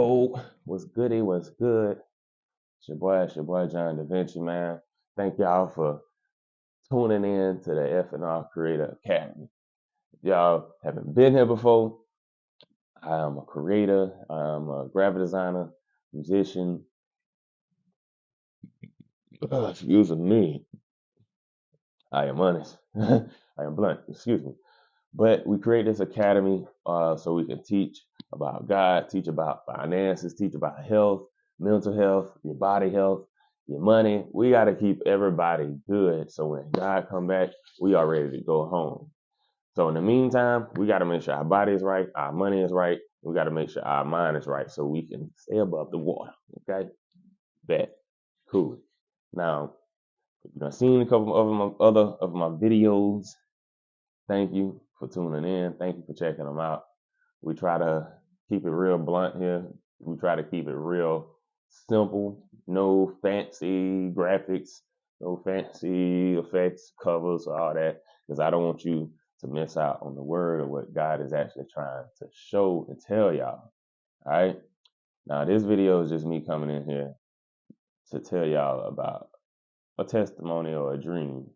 Oh, what's goody? What's good? It's your boy John Da Vinci, man. Thank y'all for tuning in to the F&R Creator Academy. If y'all haven't been here before, I am a creator, I'm a graphic designer, musician. Excuse me, I am honest. I am blunt, excuse me. But we create this academy so we can teach about God, teach about finances, teach about health, mental health, your body health, your money. We got to keep everybody good so when God come back, we are ready to go home. So in the meantime, we got to make sure our body is right, our money is right. We got to make sure our mind is right so we can stay above the water. Okay, bet, cool. Now, if you've seen a couple of my videos, thank you for tuning in. Thank you for checking them out. We try to keep it real blunt here. We try to keep it real simple. No fancy graphics, no fancy effects, covers, all that. Because I don't want you to miss out on the word of what God is actually trying to show and tell y'all. All right. Now, this video is just me coming in here to tell y'all about a testimony or a dream.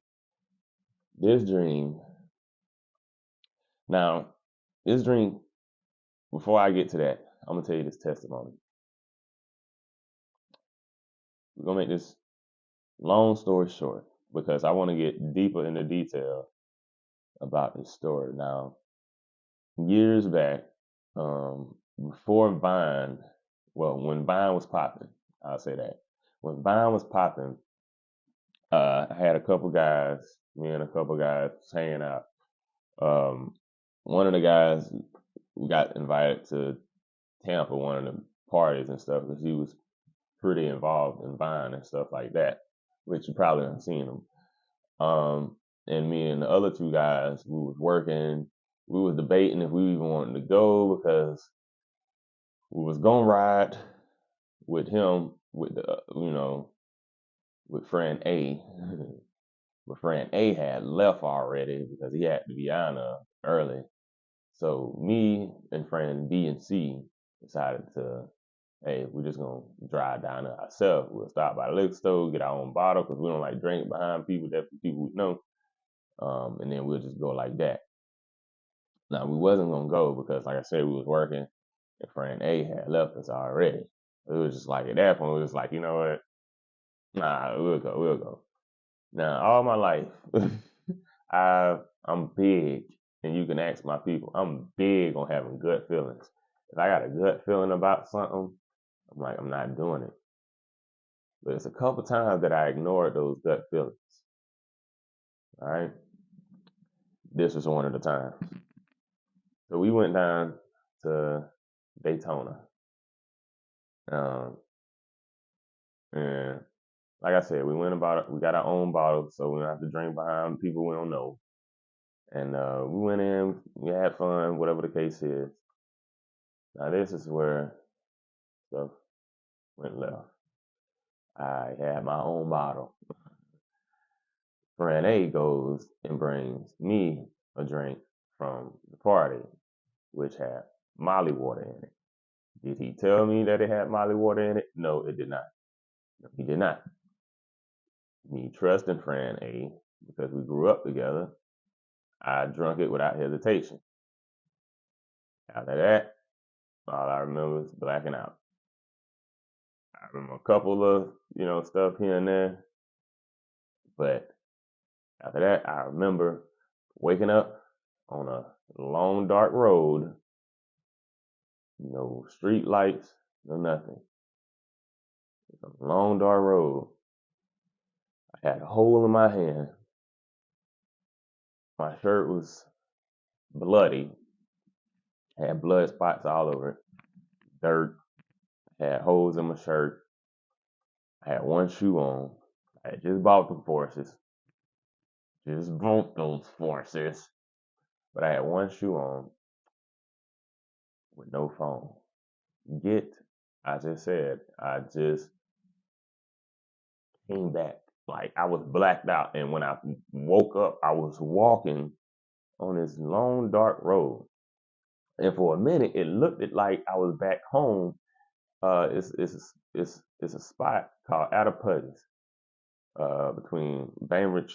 This dream. Now, this dream, before I get to that, I'm going to tell you this testimony. We're going to make this long story short because I want to get deeper into detail about this story. Now, years back, before Vine, well, when Vine was popping, I'll say that. When Vine was popping, I had a couple guys, me and a couple guys hanging out. One of the guys, we got invited to Tampa, one of the parties and stuff, because he was pretty involved in Vine and stuff like that, which you probably haven't seen him. And me and the other two guys, we was working. We was debating if we even wanted to go because we was gonna ride with him with the with friend A, but friend A had left already because he had to be on early. So me and friend B and C decided to, hey, we're just gonna drive down there ourselves. We'll stop by the liquor store, get our own bottle because we don't like drink behind people that people we know. And then we'll just go like that. Now we wasn't gonna go because, like I said, we was working, and friend A had left us already. It was just like at that point, we was like, you know what? Nah, we'll go. Now all my life, I'm big, and you can ask my people. I'm big on having gut feelings. If I got a gut feeling about something, I'm like, I'm not doing it. But it's a couple times that I ignored those gut feelings. All right, this was one of the times. So we went down to Daytona. Um, and like I said, we went about it. We got our own bottles, so we don't have to drink behind people we don't know. And we went in, we had fun, whatever the case is. Now this is where stuff went left. I had my own bottle. Friend A goes and brings me a drink from the party, which had Molly water in it. Did he tell me that it had Molly water in it? No, it did not. No, he did not. Me trusting friend A, because we grew up together, I drunk it without hesitation. After that, all I remember is blacking out. I remember a couple of, stuff here and there, but after that, I remember waking up on a long, dark road, no street lights, no nothing. A long, dark road. I had a hole in my hand. My shirt was bloody, had blood spots all over it, dirt, had holes in my shirt. I had one shoe on. I had just bought the forces. Just bought those forces. But I had one shoe on with no phone. I just said, I just came back. Like I was blacked out. And when I woke up, I was walking on this long, dark road. And for a minute, it looked like I was back home It's a spot called Attaputtis, between Bainbridge.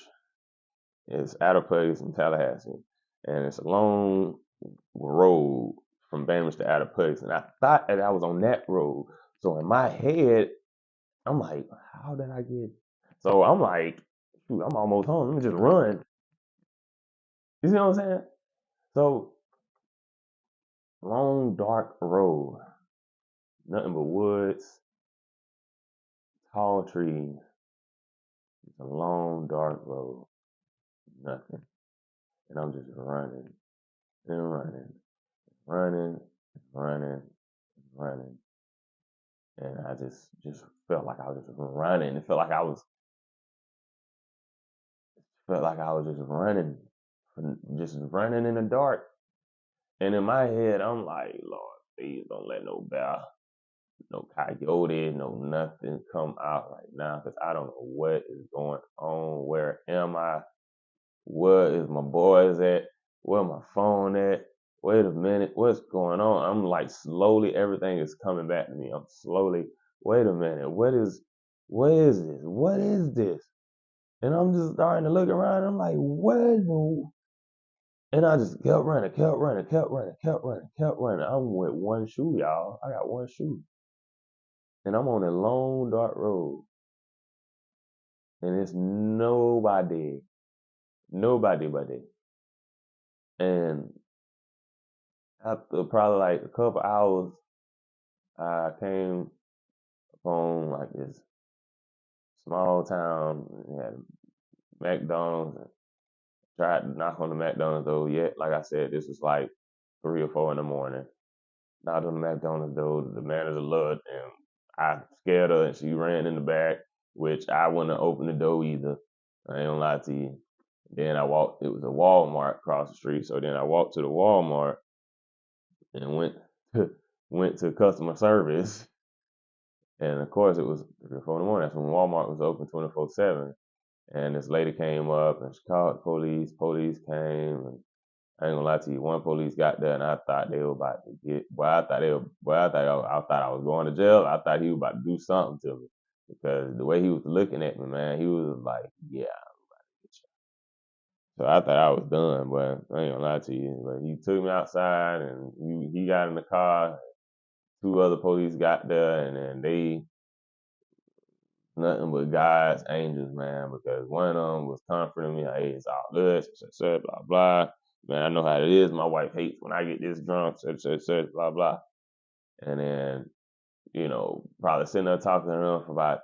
It's Attaputtis and Tallahassee, and it's a long road from Bainbridge to Attaputtis, and I thought that I was on that road. So in my head, I'm like, how did I get? So I'm like, shoot, I'm almost home. Let me just run. You see what I'm saying? So long dark road, nothing but woods, tall trees. It's a long dark road, nothing, and I'm just running and running, running, running, running, and I just felt like I was just running. It felt like I was just running in the dark. And in my head, I'm like, Lord, please don't let no bear, no coyote, no nothing come out right now, because I don't know what is going on. Where am I? Where is my boys at? Where my phone at? Wait a minute, what's going on? I'm like slowly, everything is coming back to me. I'm slowly, wait a minute, what is this? What is this? And I'm just starting to look around. I'm like, what? And I just kept running, kept running, kept running, kept running, kept running. I'm with one shoe, y'all. I got one shoe. And I'm on a long, dark road. And it's nobody but it. And after probably like a couple hours, I came upon like this small town. It had McDonald's. And tried to knock on the McDonald's door yet. Like I said, this was like 3 or 4 in the morning. Knocked on the McDonald's door. The manager looked, and I scared her, and she ran in the back, which I wouldn't have opened the door either. I ain't gonna lie to you. Then I walked. It was a Walmart across the street, so then I walked to the Walmart and to, went to customer service. And of course, it was 3 or 4 in the morning. That's when Walmart was open 24/7. And this lady came up and she called the police. Police came, and I ain't gonna lie to you. One police got there, and I thought they were about to get. Well, I thought they were. Well, I thought I was going to jail. I thought he was about to do something to me, because the way he was looking at me, man, he was like, "Yeah." So I thought I was done, but I ain't gonna lie to you. But he took me outside, and he got in the car. 2 other police got there, and then they nothing but God's angels, man, because one of them was comforting me. Hey, it's all good, such, blah, blah. Man, I know how it is. My wife hates when I get this drunk, such, blah, blah. And then, probably sitting there talking to her for about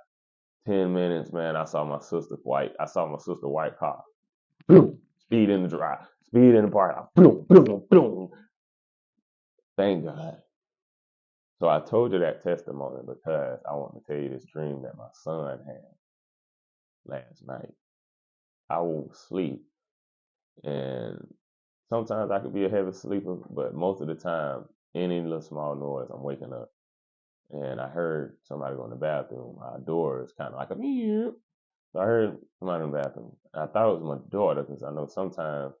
10 minutes, man, I saw my sister white car. Boom, speed in the drive, speed in the park. Boom, boom, boom. Thank God. So I told you that testimony because I want to tell you this dream that my son had last night. I won't sleep, and sometimes I could be a heavy sleeper, but most of the time, any little small noise, I'm waking up. And I heard somebody go in the bathroom. My door is kind of like a meow. So I heard somebody in the bathroom. I thought it was my daughter, because I know sometimes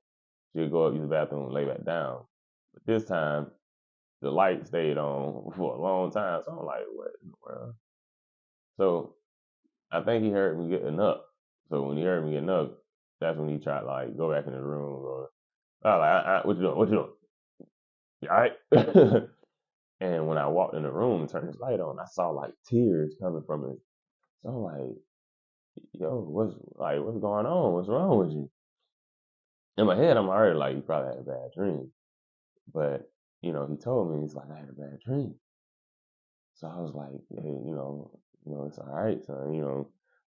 she'll go up, use the bathroom, and lay back down. But this time, the light stayed on for a long time. So I'm like, what in the world? So I think he heard me getting up. So when he heard me getting up, that's when he tried to like go back in the room. Or I was like, what you doing? What you doing? You all right? And when I walked in the room and turned his light on, I saw like tears coming from it. So I'm like, yo, what's going on? What's wrong with you? In my head, I'm already like, you probably had a bad dream. But, he told me, he's like, I had a bad dream. So I was like, hey, it's all right, son.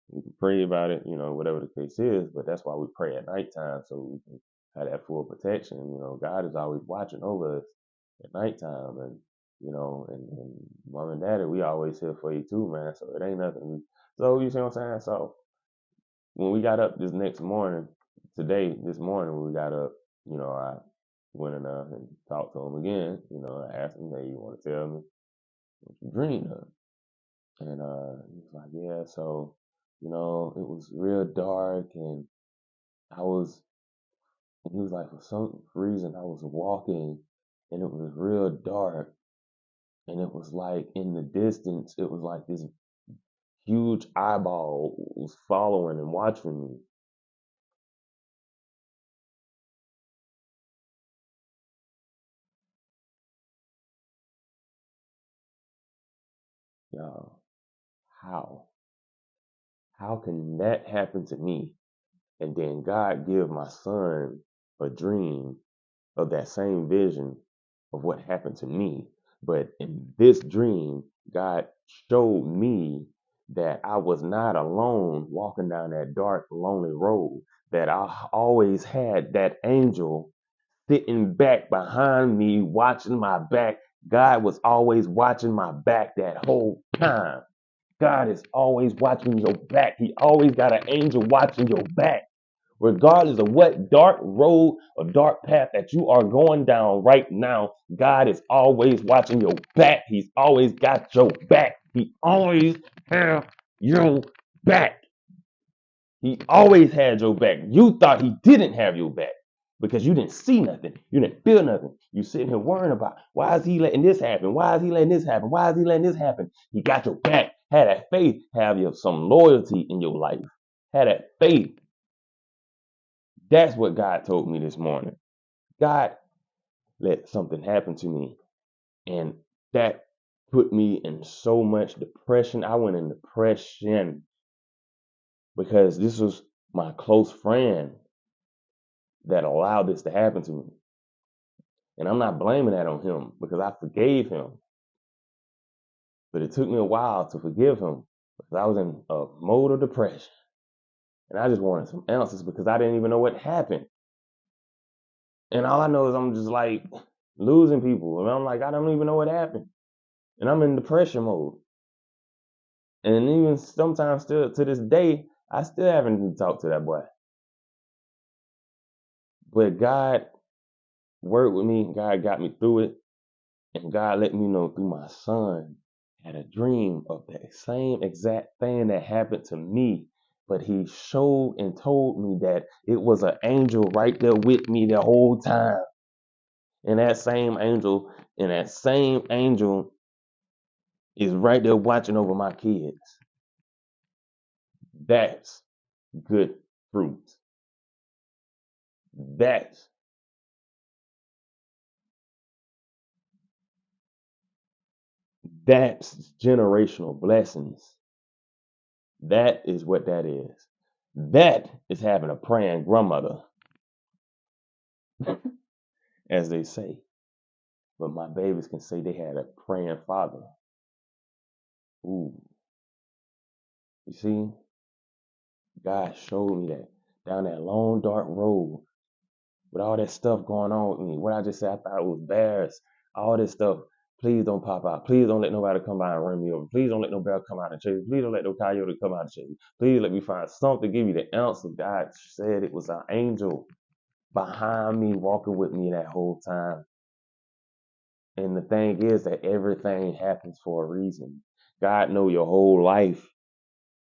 We can pray about it, whatever the case is. But that's why we pray at nighttime, so we can have that full protection. God is always watching over us at nighttime, and and mom and daddy, we always here for you too, man. So it ain't nothing. So you see what I'm saying? So when we got up this morning when we got up, I went in there and talked to him again. I asked him, hey, you want to tell me what you dreamed of? And he was like, yeah, so, it was real dark, and I was, and he was like, for some reason, I was walking, and it was real dark, And it was like in the distance, it was like this huge eyeball was following and watching me. Y'all, how? How can that happen to me? And then God give my son a dream of that same vision of what happened to me. But in this dream, God showed me that I was not alone walking down that dark, lonely road, that I always had that angel sitting back behind me, watching my back. God was always watching my back that whole time. God is always watching your back. He always got an angel watching your back. Regardless of what dark road or dark path that you are going down right now, God is always watching your back. He's always got your back. He always have your back. He always had your back. You thought he didn't have your back because you didn't see nothing. You didn't feel nothing. You sitting here worrying about why is he letting this happen? Why is he letting this happen? Why is he letting this happen? He got your back. Had that faith. Have some loyalty in your life. Had that faith. That's what God told me this morning. God let something happen to me, and that put me in so much depression. I went in depression because this was my close friend that allowed this to happen to me. And I'm not blaming that on him because I forgave him. But it took me a while to forgive him because I was in a mode of depression. And I just wanted some answers because I didn't even know what happened. And all I know is I'm just like losing people. And I'm like, I don't even know what happened. And I'm in depression mode. And even sometimes still to this day, I still haven't talked to that boy. But God worked with me. God got me through it. And God let me know through my son had a dream of that same exact thing that happened to me. But he showed and told me that it was an angel right there with me the whole time. And that same angel is right there watching over my kids. That's good fruit. That's That's generational blessings. That is what that is. That is having a praying grandmother, as they say. But my babies can say they had a praying father. Ooh, you see, God showed me that down that long dark road with all that stuff going on with me. What I just said, I thought it was bears. All this stuff. Please don't pop out. Please don't let nobody come by and run me over. Please don't let no bear come out and chase me. Please don't let no coyote come out and chase me. Please let me find something to give me the answer. God said it was an angel behind me, walking with me that whole time. And the thing is that everything happens for a reason. God know your whole life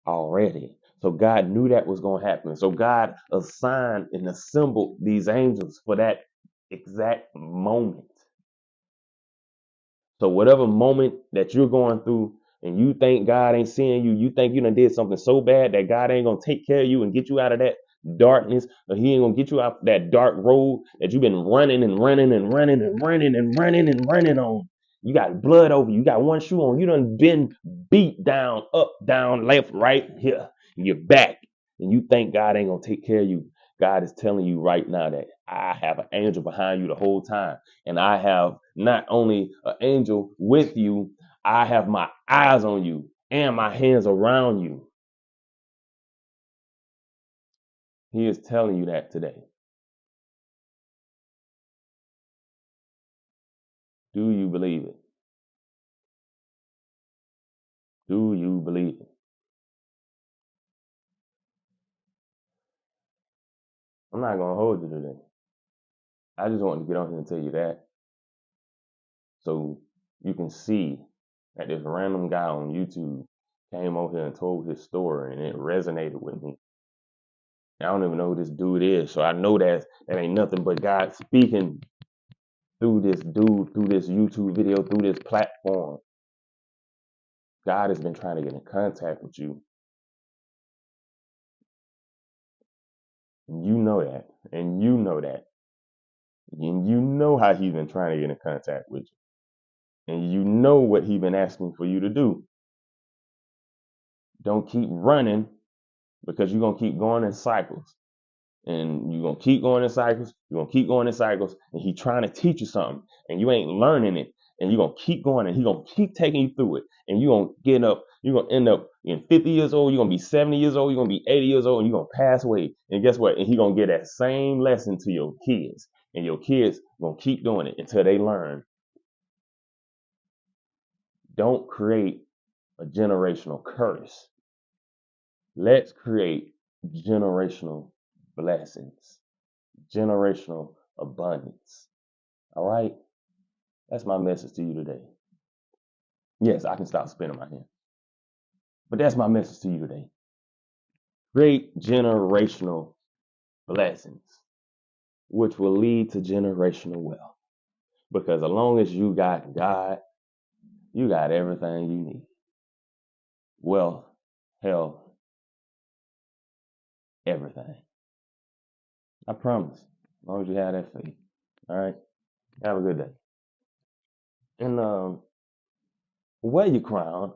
already. So God knew that was going to happen. So God assigned and assembled these angels for that exact moment. So whatever moment that you're going through and you think God ain't seeing you, you think you done did something so bad that God ain't going to take care of you and get you out of that darkness, or he ain't going to get you out that dark road that you've been running and running and running and running and running and running on. You got blood over you. You got one shoe on. You done been beat down, up, down, left, right, here. And you're back. And you think God ain't going to take care of you. God is telling you right now that I have an angel behind you the whole time. And I have not only an angel with you, I have my eyes on you and my hands around you. He is telling you that today. Do you believe it? Do you believe it? I'm not going to hold you today. I just wanted to get on here and tell you that so you can see that this random guy on YouTube came over here and told his story and it resonated with me. I don't even know who this dude is, so I know that ain't nothing but God speaking through this dude, through this YouTube video, through this platform. God has been trying to get in contact with you. You know that. And you know that. And you know how he's been trying to get in contact with you. And you know what he's been asking for you to do. Don't keep running because you're going to keep going in cycles. And you're going to keep going in cycles. You're going to keep going in cycles. And he's trying to teach you something. And you ain't learning it. And you're going to keep going. And he's going to keep taking you through it. And you're going to get up. You're going to end up in 50 years old. You're going to be 70 years old. You're going to be 80 years old. And you're going to pass away. And guess what? And he's going to get that same lesson to your kids. And your kids going to keep doing it until they learn. Don't create a generational curse. Let's create generational blessings, generational abundance. All right? That's my message to you today. Yes, I can stop spinning my hand. But that's my message to you today. Create generational blessings, which will lead to generational wealth. Because as long as you got God, you got everything you need. Wealth, health, everything. I promise. As long as you have that faith. All right? Have a good day. And wear your crown